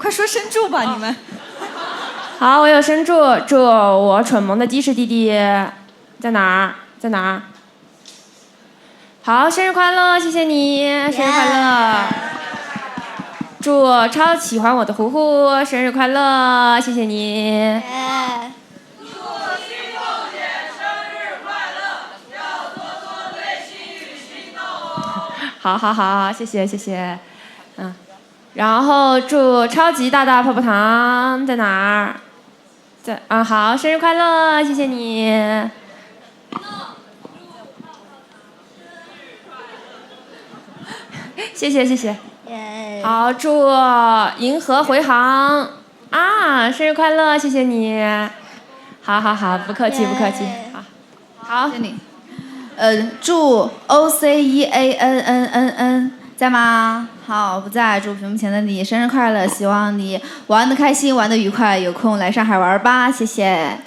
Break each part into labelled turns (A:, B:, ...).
A: 快说生祝吧，你们。
B: 好，我有生祝，祝我蠢萌的的士弟弟在哪儿？在哪儿？好，生日快乐，谢谢你，生日快乐。祝超喜欢我的糊糊生日快乐，谢谢你。
C: 祝新凤姐生日快乐，要多多对心语心动哦。
B: 好好好，谢谢谢谢，然后祝超级大大泡泡糖在哪儿？在啊，好，生日快乐，谢谢你。谢谢谢谢。好，祝银河回航啊，生日快乐，谢谢你。好好好，不客气不客气。好，
D: 谢谢你。祝 OCEANNNN 在吗？好，不在。祝屏幕前的你生日快乐，希望你玩得开心，玩得愉快，有空来上海玩吧，谢谢。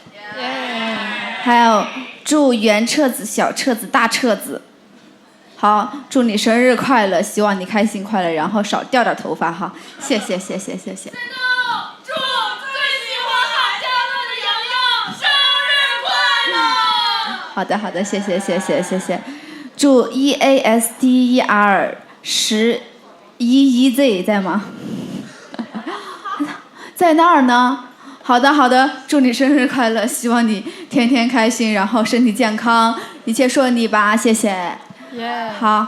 D: 还有祝圆彻子、小彻子、大彻子。好，祝你生日快乐，希望你开心快乐，然后少掉点头发哈，谢谢谢谢谢谢。
C: 祝最喜欢海家乐的洋洋生日快乐。
D: 好的好的，谢谢谢谢谢谢。祝 EASTER11EZ 在吗？在那儿呢。好的好的，祝你生日快乐，希望你天天开心，然后身体健康，一切顺利吧，谢谢。好，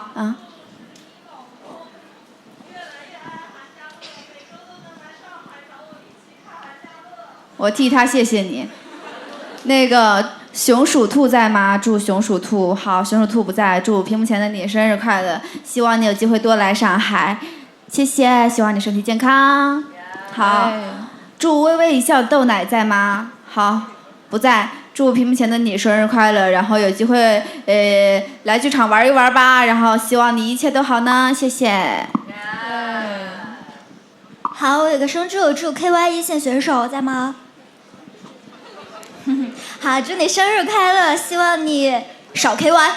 D: 我替他谢谢你。那个熊鼠兔在吗？祝熊鼠兔好，熊鼠兔不在，祝屏幕前的你生日快乐，希望你有机会多来上海，谢谢，希望你身体健康。好，祝微微一笑豆奶在吗？好，不在。祝屏幕前的你生日快乐，然后有机会来剧场玩一玩吧，然后希望你一切都好呢，谢谢。
E: 好，我有个生祝，祝 KY 一线选手在吗？好，祝你生日快乐，希望你少 KY。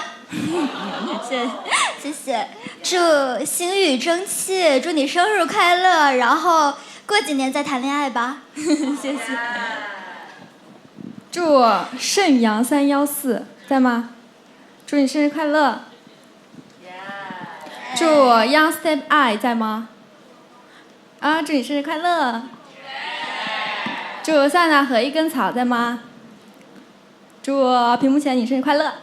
E: 谢谢。祝星宇争气，祝你生日快乐，然后过几年再谈恋爱吧。谢谢。
A: 祝盛阳314在吗？祝你生日快乐。祝 Young Step I 在吗？啊，祝你生日快乐。祝塞纳河一根草在吗？祝屏幕前你生日快乐。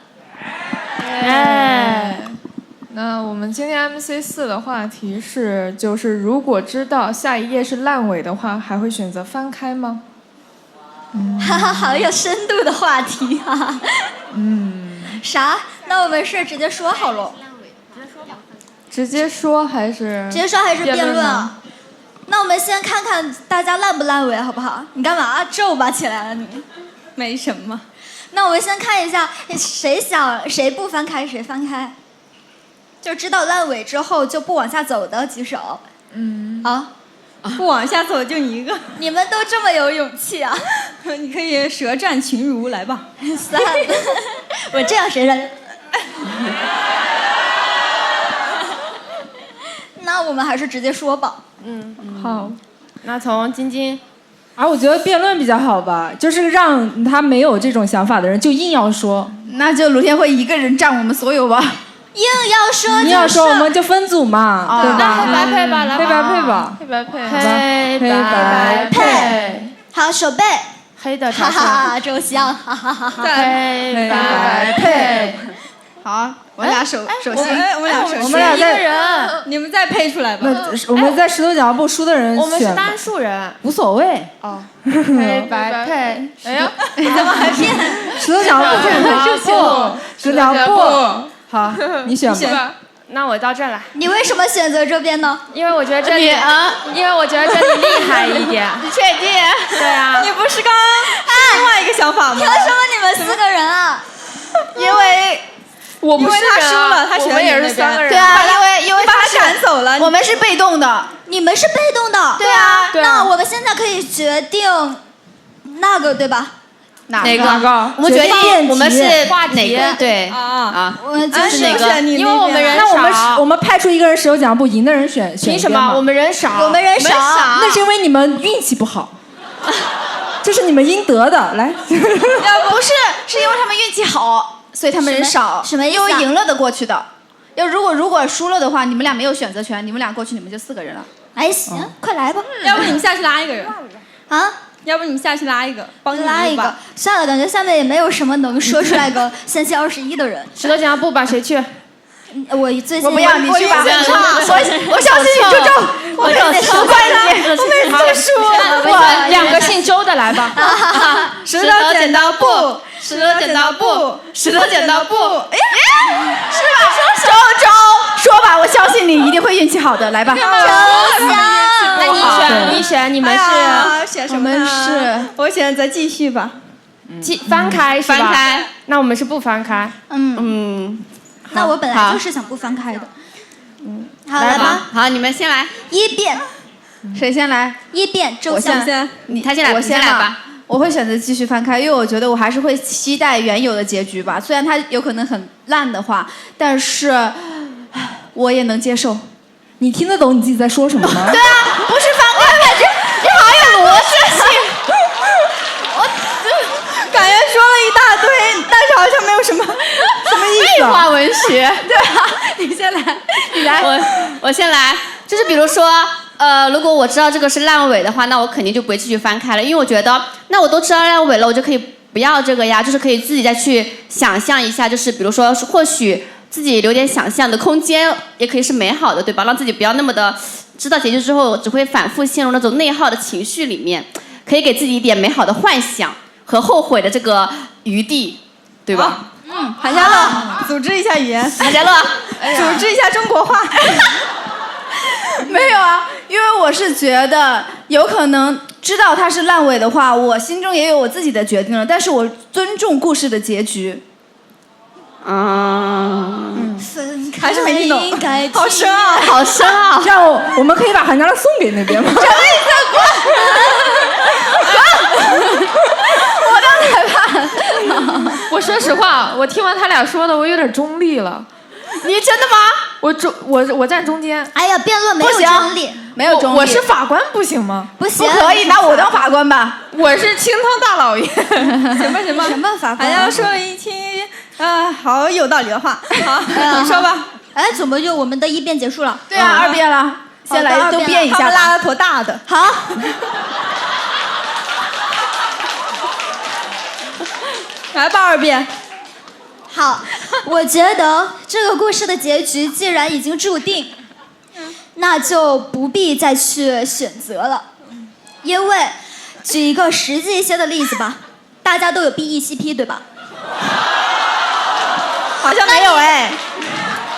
F: 那我们今天 MC4 的话题是，就是如果知道下一页是烂尾的话，还会选择翻开吗？
E: 哈哈，好有深度的话题啊！啥？那我们是直接说好了。
F: 直接说还是？
E: 直接说还是辩论啊？那我们先看看大家烂不烂尾，好不好？你干嘛皱巴起来了你？
A: 没什么。
E: 那我们先看一下，谁不翻开谁翻开，就知道烂尾之后就不往下走的举手。
A: 不往下走就你一个。
E: 你们都这么有勇气啊！
A: 你可以舌战群儒来吧。
E: 算了，我这样谁忍？那我们还是直接说吧。
B: 好，那从晶晶。
G: 我觉得辩论比较好吧，就是让他没有这种想法的人就硬要说，
D: 那就卢天慧一个人占我们所有吧。
E: 硬要说就是，
G: 硬要说我们就分组嘛，对吧？
B: 那黑白配吧，来
G: 黑白配吧，
F: 黑白配，
B: 黑白配。
E: 好，手背。
B: 黑的
E: 哈哈，周香，哈哈哈哈。
B: 黑白配。
D: 好，我俩手心，
G: 我们俩在
B: 人，
A: 你们再配出来吧。
G: 我们在石头剪刀布输的人选，
B: 我们是单数人，
G: 无所谓。
B: 黑白配。哎呀，
E: 你怎么还变？
G: 石头剪刀布，石头剪刀布。好，你选吧。
B: 那我到这来。
E: 你为什么选择这边呢？
B: 因为我觉得这里因为我觉得这里厉害一点。
E: 你确定？
B: 对啊。
A: 你不是刚刚另外一个想法吗？
E: 凭什么你们4个人啊？
B: 因为
A: 我不是他输了，他选
F: 我们也是3个人。
D: 对啊，因为
A: 把他赶走了。
D: 我们是被动的。
E: 你们是被动的。
D: 对啊。
E: 那我们现在可以决定那个，对吧？
D: 哪
B: 个？
D: 我们决定
B: 我们是
D: 哪个？对
E: 我们就是
A: 哪个？
B: 因为我们人
G: 少，
B: 那
G: 我们派出一个人石头剪刀布，赢的人选。
B: 凭什么？我们人少。
E: 我们人少。
G: 那是因为你们运气不好，这是你们应得的。来，
D: 不是，是因为他们运气好，所以他们人少。
E: 什么意思
D: 因为赢了的过去的。如果输了的话，你们俩没有选择权，你们俩过去，你们就4个人了。
E: 哎，行，快来吧。
A: 要不你们下去拉一个人，
E: 啊，
A: 要不你们下去拉一个，帮你们
E: 拉一个。算了，感觉下面也没有什么能说出来个仙气21的人。
B: 石头剪刀布吧，谁去？
E: 我最近
D: 我不要你去吧，我相信你周周，我跟你说关系，我每次输，
B: 我2个姓周的来吧。
D: 石头剪刀布，石头剪刀布，石头剪刀布，哎，是吧？周周，说吧，我相信你一定会运气好的，来吧。
E: 周翔，
B: 那你选，你们是
A: 选什么呢？我选择继续吧。
B: 翻开是吧？
C: 翻开。
B: 那我们是不翻开。
E: 那我本来就是想不翻开的。好，来吧。
C: 好，你们先来。
E: 一辩，
D: 谁先来？
E: 一辩，周
D: 我
E: 翔。
D: 先，
C: 他先来，
D: 我
C: 先来吧。
D: 我会选择继续翻开，因为我觉得我还是会期待原有的结局吧。虽然它有可能很烂的话，但是我也能接受。
G: 你听得懂你自己在说什么吗？
D: 对啊，不是翻开，这好有逻辑性。我
A: 感觉说了一大堆，但是好像没有什么意思。
C: 废话文学。
D: 对啊，你先来，你来。
C: 我先来，就是比如说，如果我知道这个是烂尾的话，那我肯定就不会继续翻开了，因为我觉得，那我都知道烂尾了，我就可以不要这个呀，就是可以自己再去想象一下，就是比如说，或许自己留点想象的空间，也可以是美好的，对吧？让自己不要那么的知道结局之后，只会反复陷入那种内耗的情绪里面，可以给自己一点美好的幻想和后悔的这个余地，对吧？
A: 韩家乐，组织一下语言。
C: 韩家乐，
A: 组织一下中国话。
D: 没有啊，因为我是觉得有可能知道它是烂尾的话，我心中也有我自己的决定了，但是我尊重故事的结局。
E: 分开
A: 还是没听懂
E: 应该
A: 好深啊，
C: 好深啊！
G: 这样我们可以把韩家乐送给那边吗？
B: 我说实话，我听完他俩说的，我有点中立了。
C: 你真的吗？
B: 我站中间。
E: 哎呀，辩论没有
D: 不行
E: 中立，
D: 没有中立。
B: 我是法官不行吗？
E: 不行，
D: 不可以，那我当法官吧。
B: 我是清汤大老爷。
A: 行吧，
E: 什么法官？
A: 韩家乐说了一听，好有道理的话。好，你说吧。
E: 哎，怎么就我们的一辩结束了？
D: 对啊，2辩了，先来都辩一下吧。
A: 他们拉了坨大的。
E: 好。
A: 来吧，2辩。
E: 好，我觉得这个故事的结局既然已经注定，那就不必再去选择了。因为，举一个实际一些的例子吧，大家都有 BECP 对吧？
A: 好像没有哎。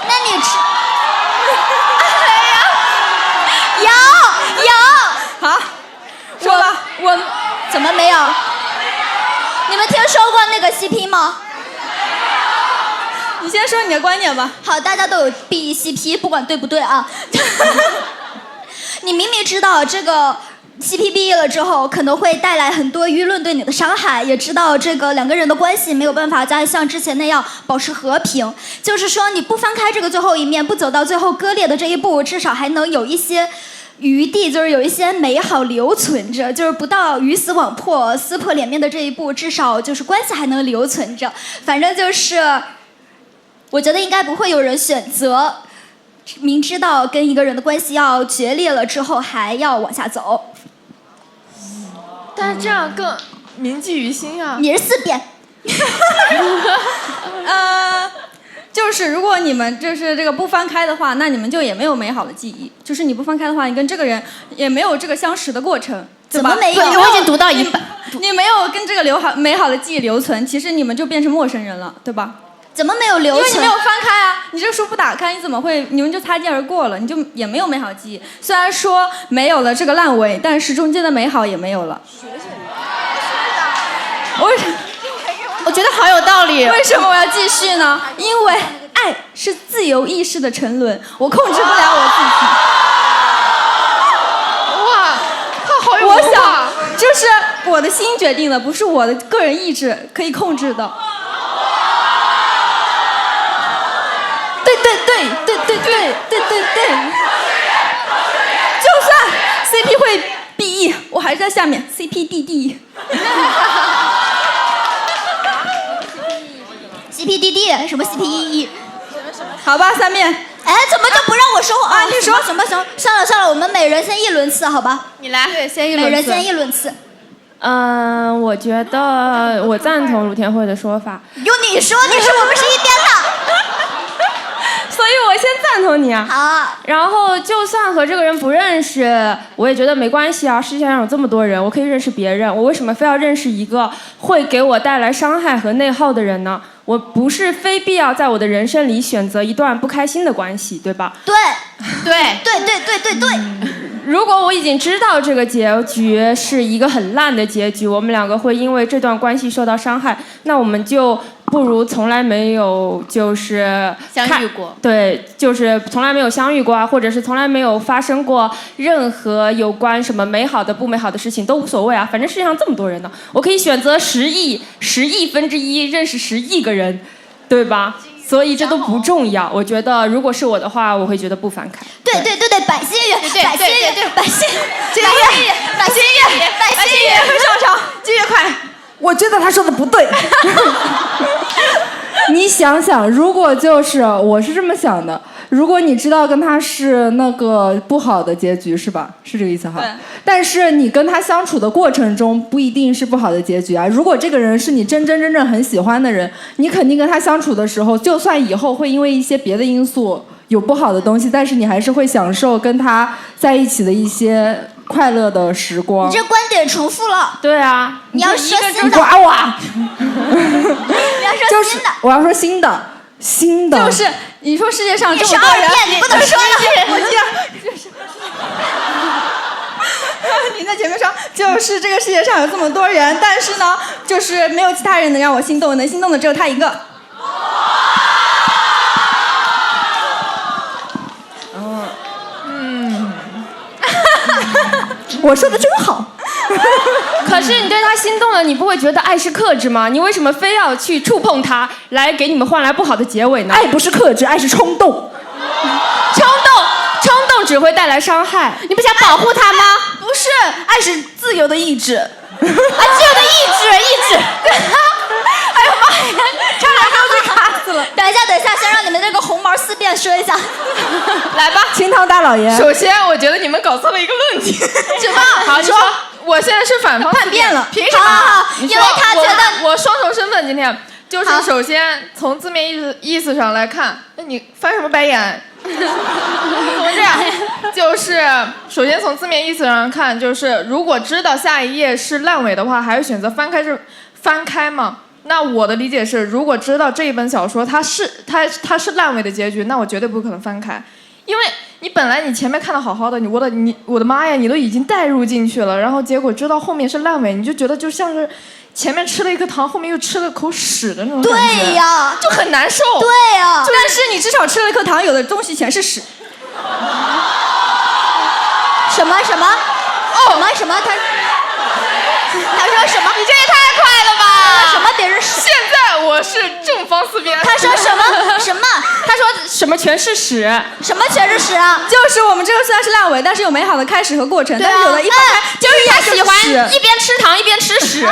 E: 那你有。
A: 好，说吧。
E: 我怎么没有？你们听说过那个 CP 吗？
A: 你先说你的观点吧。
E: 好，大家都有 BECP， 不管对不对啊。你明明知道这个 CP 毕业了之后，可能会带来很多舆论对你的伤害，也知道这个2个人的关系没有办法再像之前那样保持和平。就是说，你不翻开这个最后一面，不走到最后割裂的这一步，至少还能有一些余地，就是有一些美好留存着，就是不到鱼死网破、撕破脸面的这一步，至少就是关系还能留存着。反正就是，我觉得应该不会有人选择明知道跟一个人的关系要决裂了之后还要往下走。
F: 但是这样更铭记于心啊。
E: 你是4辩。
A: 就是如果你们就是这个不翻开的话，那你们就也没有美好的记忆。就是你不翻开的话，你跟这个人也没有这个相识的过程，对吧？
E: 怎么没有？
C: 对，我已经读到一半。
A: 你没有跟这个美好的记忆留存，其实你们就变成陌生人了，对吧？
E: 怎么没有留存？
A: 因为你没有翻开啊，你这个书不打开，你怎么会？你们就擦肩而过了，你就也没有美好记忆。虽然说没有了这个烂尾，但是中间的美好也没有了。
C: 我觉得好有道理。
A: 为什么我要继续呢？因为爱是自由意识的沉沦，我控制不了我自己。
F: 哇，他好有
A: 我
F: 文化。
A: 想，就是我的心决定的，不是我的个人意志可以控制的。对，就算 CP 会 BE 还是在下面 CPDD。CPDD
E: 什么 CPEE？
A: 好吧，三面。
E: 哎，怎么就不让我说话
A: 啊你说
E: 行吧行，算了，我们每人先一轮次，好吧？
C: 你来，
D: 对，先一
E: 每人
D: 轮次。
E: 先一轮次。
B: 我觉得我赞同卢天慧的说法，
E: 用你说，我们是一边的。
B: 所以我先赞同你啊。
E: 好，
B: 然后就算和这个人不认识，我也觉得没关系啊。世界上有这么多人，我可以认识别人，我为什么非要认识一个会给我带来伤害和内耗的人呢？我不是非必要在我的人生里选择一段不开心的关系，对吧？
E: 对。
B: 如果我已经知道这个结局是一个很烂的结局，我们两个会因为这段关系受到伤害，那我们就不如从来没有就是
C: 相遇过。
B: 对，就是从来没有相遇过啊，或者是从来没有发生过任何有关什么美好的不美好的事情都无所谓啊，反正世界上这么多人呢，我可以选择10亿分之一认识10亿个人，对吧？所以这都不重要。我觉得如果是我的话，我会觉得不反感。
E: 对，百心月，百心月
D: 会上场，季月快！我觉得他说的不对。
G: 你想想，如果就是我是这么想的，如果你知道跟他是那个不好的结局，是吧？是这个意思哈。
A: 对。
G: 但是你跟他相处的过程中不一定是不好的结局啊。如果这个人是你真正很喜欢的人，你肯定跟他相处的时候，就算以后会因为一些别的因素有不好的东西，但是你还是会享受跟他在一起的一些快乐的时光。
E: 你这观点重复了。
B: 对啊，
E: 你要说新的。
G: 刮我！
E: 你要说新的。
G: 我要说新的。
A: 就是你说世界上
E: 你
A: 这么多人，12
E: 遍，你不能说了。
A: 我记得就是。你在前面说，就是这个世界上有这么多人，但是呢，就是没有其他人能让我心动，能心动的只有他一个。
G: 我说的真好。
B: 可是你对他心动了，你不会觉得爱是克制吗？你为什么非要去触碰他，来给你们换来不好的结尾呢？
G: 爱不是克制，爱是冲动。
B: 冲动只会带来伤害。
C: 你不想保护他吗？
D: 不是，爱是自由的意志。
C: 自由的意志。
D: 哎呦妈呀，差点被卡死了。
E: 等一下，先让你们这个红毛四辩说一下。
F: 来吧，
G: 清汤大老爷。
F: 首先，我觉得你们搞错了一个论点。
E: 什么？
F: 好，你说，我现在是反方
A: 叛变了，
F: 凭什么？
E: 好，因为他觉得
F: 我双重身份，今天就是首先从字面意思上来看，那你翻什么白眼？怎么这样？就是首先从字面意思上看，就是如果知道下一页是烂尾的话，还会选择翻开吗？那我的理解是，如果知道这一本小说它是烂尾的结局，那我绝对不可能翻开，因为你本来你前面看的好好的，我的妈呀，你都已经带入进去了，然后结果知道后面是烂尾，你就觉得就像是前面吃了一颗糖，后面又吃了口屎的那种感觉。
E: 对呀，
F: 就很难受。
E: 对呀，
A: 但是你至少吃了一颗糖，有的东西全是屎。
E: 什么？他说什么？
F: 你这也太快了吧！
E: 什么别人屎？
F: 现在我是正方四辩。
E: 他说什么？
B: 他说什么全是屎？
E: 什么全是屎啊？
A: 就是我们这个虽然是烂尾，但是有美好的开始和过程。
E: 对啊
A: 但是有的一翻开，
B: 就是他喜欢
A: 屎
B: 一边吃糖一边吃屎。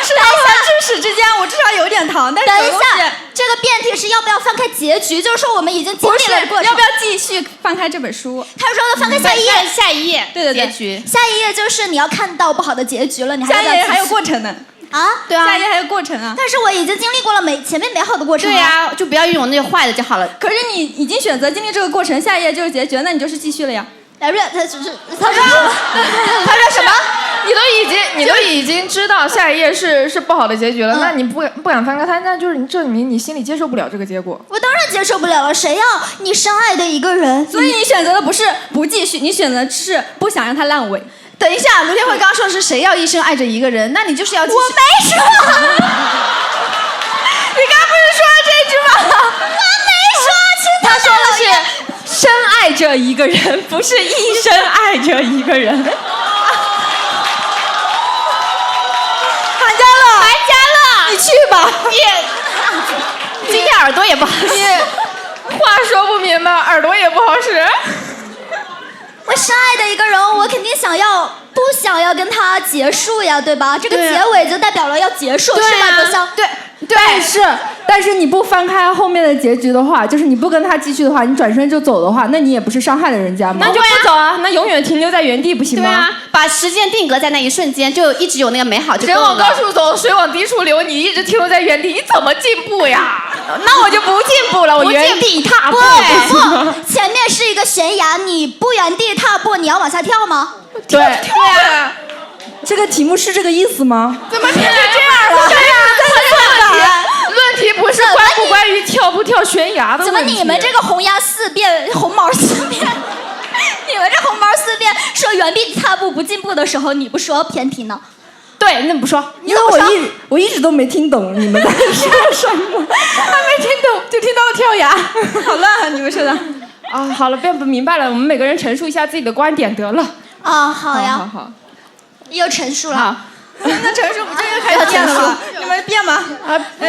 A: 是糖和吃屎之间，我至少有点糖。但是
E: 等一
A: 有东西
E: 下，这个辩题是要不要翻开结局？就是说我们已经经
A: 不是
E: 历了过程。
A: 要不要继续翻开这本书？
E: 他说的翻开下一页，
C: 下一页，
A: 对
C: 结局。
E: 下一页就是你要看到不好的结局了，你还
A: 下
E: 要
A: 一页还有
E: 继续
A: 过程呢。
E: 啊？
C: 对啊
A: 下一页还有过程啊。
E: 但是我已经经历过了前面美好的过程。
C: 对呀，就不要用那个坏的就好了。
A: 可是你已经选择经历这个过程，下一页就是结局，那你就是继续了呀。
E: 来瑞，他说什么？
F: 你都已经知道下一页是不好的结局了，那你不敢翻开它，那就是你证明你心里接受不了这个结果。
E: 我当然接受不了了，谁要你深爱的一个人？
A: 所以你选择的不是不继续，你选择是不想让它烂尾。
D: 等一下，卢天慧刚刚说是谁要一生爱着一个人，那你就是要继续。
E: 我没说。
D: 你刚不是说了这句吗？
E: 我没说，
B: 他说的是深爱着一个人，不是一生爱着一个人。
C: 寒家乐，
A: 你去吧。
C: 今天耳朵也不好使。
F: 话说不明白，耳朵也不好使。
E: 我深爱的一个人，我肯定想要不想要跟他结束呀，对吧？这个结尾就代表了要结束，是吧？就像
C: 对。
G: 但是你不翻开后面的结局的话，就是你不跟他继续的话，你转身就走的话，那你也不是伤害了人家吗？
B: 那就不走啊，那永远停留在原地不行吗？
C: 对啊，把时间定格在那一瞬间，就一直有那个美好就够了。
F: 人往高处走，水往低处流，你一直停留在原地，你怎么进步呀？
B: 那我就不进步了，我原地踏步。
E: 不，前面是一个悬崖，你不原地踏步，你要往下跳吗？
G: 对
F: 啊，
G: 这个题目是这个意思吗？
F: 怎么变成这样了？对呀，问题不是关不关于跳不跳悬崖的问题。
E: 怎么你们这个红毛四变，你们这红毛四变说原地踏步不进步的时候，你不说偏题呢？
B: 对，那你不说，
G: 因为我一直都没听懂你们在说什么，还没听懂就听到了跳崖，好乱啊！你们说的
B: 啊，好了，辩不明白了，我们每个人陈述一下自己的观点得了。
E: 啊，好呀，
F: 好，
E: 又陈述了。
A: 那陈述不就又开始变了吗？你们变吧，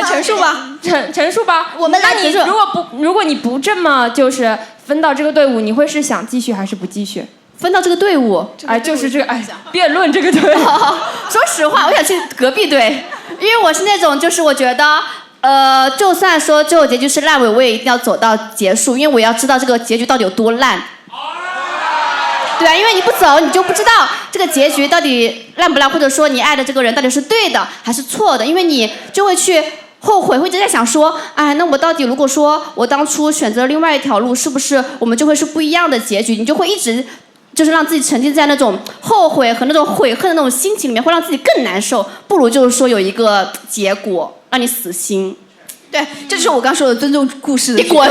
A: 陈述吧，
B: 陈述吧。
E: 我们来
B: 那你如果你不这么就是分到这个队伍，你会是想继续还是不继续？
C: 分到这个队伍，
B: 哎，就是这个辩论这个队。
C: 说实话，我想去隔壁队，因为我是那种就是我觉得。就算说最后结局是烂尾，我也一定要走到结束，因为我要知道这个结局到底有多烂。对啊，因为你不走，你就不知道这个结局到底烂不烂，或者说你爱的这个人到底是对的还是错的，因为你就会去后悔，会一直在想说，哎，那我到底如果说我当初选择另外一条路，是不是我们就会是不一样的结局？你就会一直就是让自己沉浸在那种后悔和那种悔恨的那种心情里面，会让自己更难受。不如就是说有一个结果让你死心。
D: 对，这就是我刚说的尊重故事的。
C: 你滚！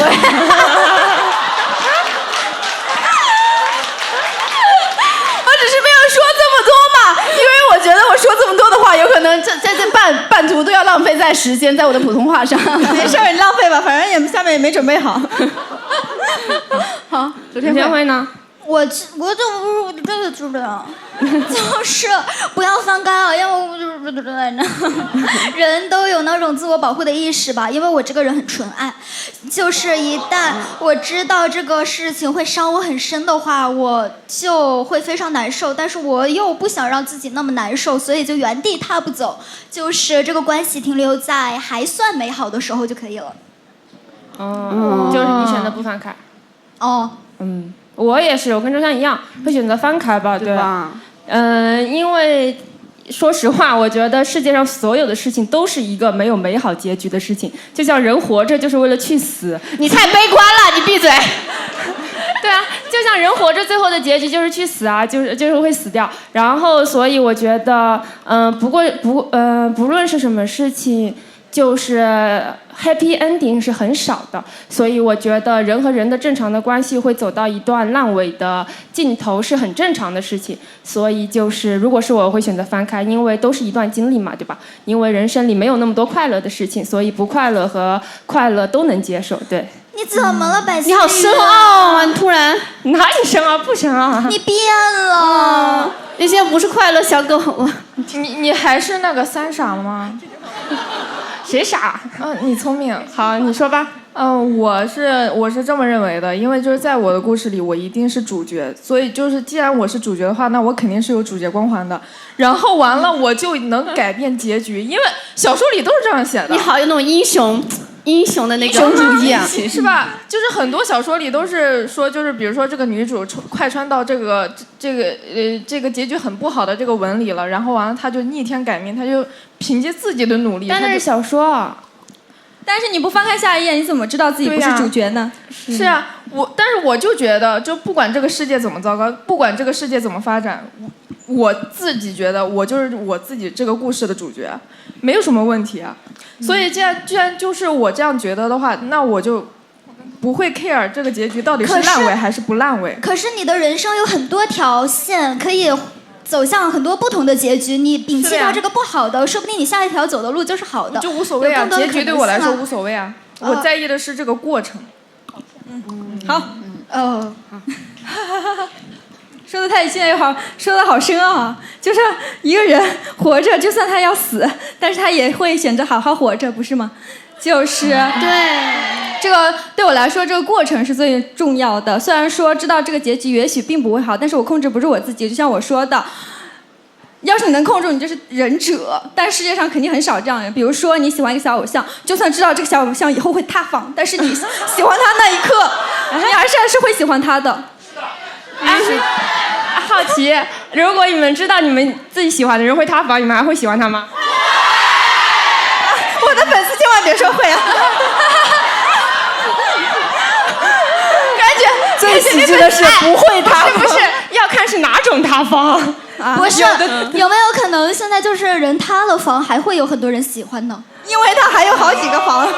D: 因为我觉得我说这么多的话，有可能这半途都要浪费在时间，在我的普通话上。
A: 没事，你浪费吧，反正也下面也没准备好。
D: 好，
B: 昨天会呢？
E: 我真的知道，就是不要翻开啊，因为我人都有那种自我保护的意识吧，因为我这个人很纯爱，就是一旦我知道这个事情会伤我很深的话，我就会非常难受，但是我又不想让自己那么难受，所以就原地踏步走，就是这个关系停留在还算美好的时候就可以了。
B: 哦，就是你选择不翻开。
E: 哦，
B: 我也是，我跟周香一样，会选择翻开吧，对吧？因为说实话，我觉得世界上所有的事情都是一个没有美好结局的事情，就像人活着就是为了去死。
C: 你太悲观了，你闭嘴。
B: 对啊，就像人活着最后的结局就是去死啊，就是会死掉。然后，所以我觉得，不论是什么事情，就是 happy ending 是很少的，所以我觉得人和人的正常的关系会走到一段烂尾的尽头是很正常的事情。所以就是如果是我会选择翻开，因为都是一段经历嘛，对吧？因为人生里没有那么多快乐的事情，所以不快乐和快乐都能接受。对。
E: 你怎么了，百思？
C: 你好深奥啊！你突然
B: 哪里深奥不深奥啊？
E: 你变了。
C: 你现在不是快乐小狗了。
F: 你还是那个三傻吗？
B: 谁傻？
F: 你聪明。
B: 好，你说吧。
F: 我是这么认为的，因为就是在我的故事里，我一定是主角，所以就是既然我是主角的话，那我肯定是有主角光环的。然后完了，我就能改变结局，因为小说里都是这样写的。
C: 你好，有那种英雄的那个
D: 英雄主义啊，
F: 是吧？就是很多小说里都是说，就是比如说这个女主快穿到这个结局很不好的这个文里了，然后完了她就逆天改命，她就凭借自己的努力。
B: 但那是小说。
A: 但是你不翻开下一页，你怎么知道自己不是主角呢？
F: 是啊，但是我就觉得，就不管这个世界怎么糟糕，不管这个世界怎么发展，我自己觉得我就是我自己这个故事的主角，没有什么问题啊。所以既然就是我这样觉得的话，那我就不会 care 这个结局到底是烂尾还是不烂尾。
E: 可是你的人生有很多条线可以走向很多不同的结局，你摒弃掉这个不好的，说不定你下一条走的路就是好的，
F: 就无所谓啊，结局对我来说无所谓啊，我在意的是这个过程。
A: 好，说的太现好，说的好深奥啊！就是一个人活着，就算他要死，但是他也会选择好好活着，不是吗？就是
C: 对。
A: 这个对我来说，这个过程是最重要的。虽然说知道这个结局也许并不会好，但是我控制不住我自己。就像我说的，要是你能控制，你就是忍者。但世界上肯定很少这样的人。比如说你喜欢一个小偶像，就算知道这个小偶像以后会塌房，但是你喜欢他那一刻，你还是会喜欢他的。
B: 好奇，如果你们知道你们自己喜欢的人会塌房，你们还会喜欢他吗？
D: 我的粉丝千万别说会啊！
G: 感觉最喜剧的是不会塌房，
B: 不是要看是哪种塌房。
E: 不是，有没有可能现在就是人塌了房，还会有很多人喜欢呢？
A: 因为他还有好几个房。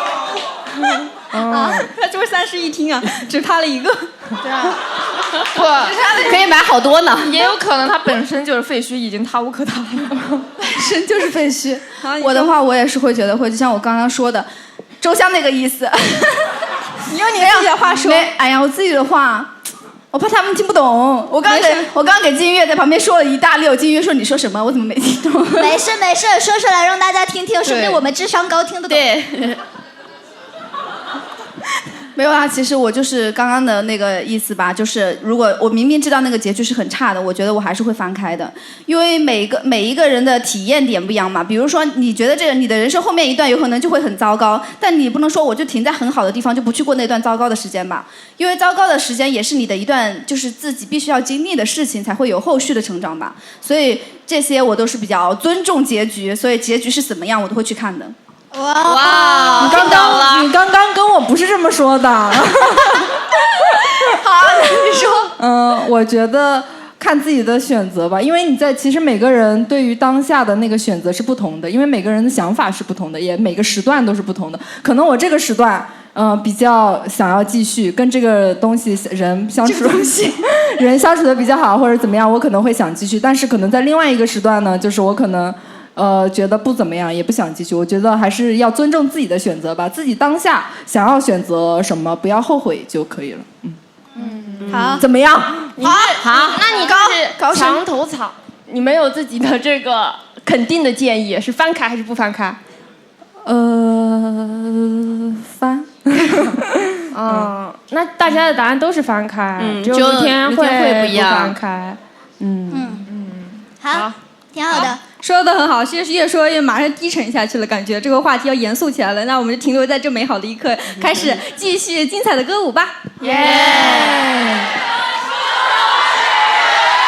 A: 他就是31厅啊，只塌了一个。
F: 对啊，不，
C: 可以买好多呢。
F: 也有可能他本身就是废墟，已经塌无可塌了。
D: 本身就是废墟。我的话，我也是会觉得会，就像我刚刚说的，周香那个意思。
A: 你用你自己的话说。
D: 哎呀，我自己的话，我怕他们听不懂。我刚给金月在旁边说了一大溜，金月说你说什么？我怎么没听懂？
E: 没事没事，说出来让大家听听，说不定我们智商高，听得懂。
C: 对。
D: 没有啊，其实我就是刚刚的那个意思吧，就是如果我明明知道那个结局是很差的，我觉得我还是会翻开的，因为每一个人的体验点不一样嘛。比如说，你觉得这个你的人生后面一段有可能就会很糟糕，但你不能说我就停在很好的地方，就不去过那段糟糕的时间吧，因为糟糕的时间也是你的一段就是自己必须要经历的事情，才会有后续的成长吧。所以这些我都是比较尊重结局，所以结局是怎么样我都会去看的。
C: 哇，
G: 你刚刚跟我不是这么说的。好，
D: 你说。
G: 我觉得看自己的选择吧，因为其实每个人对于当下的那个选择是不同的，因为每个人的想法是不同的，也每个时段都是不同的。可能我这个时段，比较想要继续跟这个东西人相处的比较好，或者怎么样，我可能会想继续。但是可能在另外一个时段呢，就是我可能。觉得不怎么样，也不想继续。我觉得还是要尊重自己的选择吧，自己当下想要选择什么，不要后悔就可以了。
E: 好，
G: 怎么样？
B: 好，那你就是墙头草，你没有自己的这个肯定的建议，是翻开还是不翻开？
G: 翻。
B: 那大家的答案都是翻开，只有一天会不翻开。
E: 好，挺好的。
A: 说的很好，其实越说越马上低沉下去了，感觉这个话题要严肃起来了。那我们就停留在这美好的一刻，开始继续精彩的歌舞吧。
B: 耶！